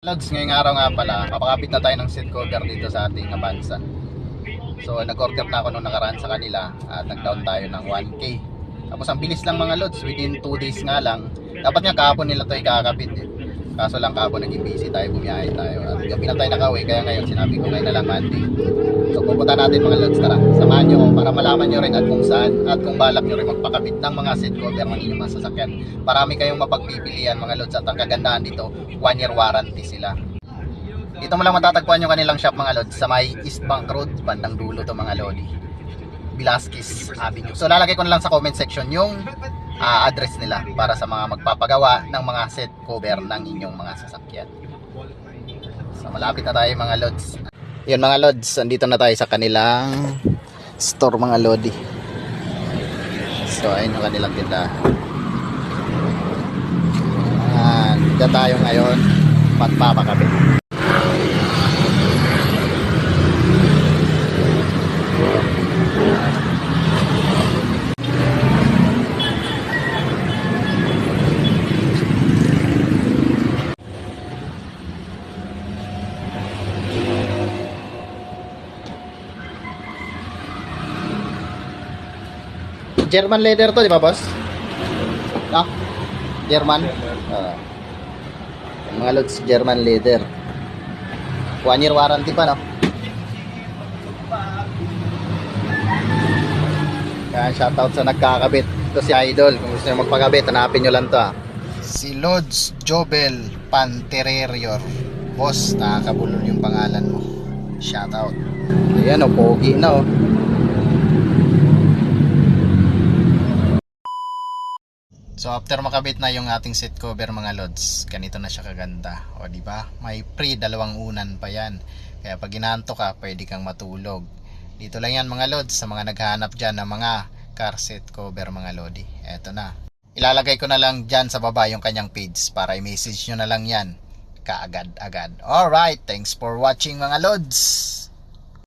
Lods, ngayong araw nga pala, papakapit na tayo ng seat cover dito sa ating Avanza. So, nag-order na ako nung nakaraan sa kanila at nag-down tayo ng 1K. Tapos ang bilis lang mga lods, within 2 days nga lang. Dapat nga kahapon nila ito ikakapit eh. Kaso lang kahapon naging busy tayo, bumiyahe tayo. At gabi na tayo nakauwi, kaya ngayon sinabi ko ngayon na lang Monday. So, pupunta natin mga lods, tara. Samahan nyo para malaman nyo rin at kung saan at kung balak nyo rin magpakabit ng mga seat cover ng inyong mga sasakyan. Marami kayong mapagpipilian mga lods at ang kagandahan dito, 1 year warranty sila. Dito mo lang matatagpuan yung kanilang shop mga lods sa may East Bank Road, bandang dulo to mga lodi, Velasquez Avenue. So lalagay ko na lang sa comment section yung address nila para sa mga magpapagawa ng mga set cover ng inyong mga sasakyan. So malapit na tayo mga lods. Yun mga lods, andito na tayo sa kanilang store mga lodi. So ayun yung kanilang tindahan. Dito tayo ngayon magpapakabit. German leather to, di ba boss? No? German? Mga lods, German leather. 1 year warranty pa, no? Kaya shoutout sa nagkakabit. Ito si Idol. Kung gusto nyo magpakabit, hanapin nyo lang to. Si Lods Jobel Pantererior. Boss, nakakabulol yung pangalan mo. Shoutout. Ayan o, pogi na o. So after makabit na yung ating seat cover mga lods, ganito na siya kaganda. O di ba? May pre 2 unan pa yan. Kaya pag inaanto ka, pwede kang matulog. Dito lang yan mga lods sa mga naghahanap diyan ng mga car seat cover mga lodi. Eto na. Ilalagay ko na lang diyan sa baba yung kanyang page para i-message nyo na lang yan kaagad-agad. Alright, thanks for watching mga lods.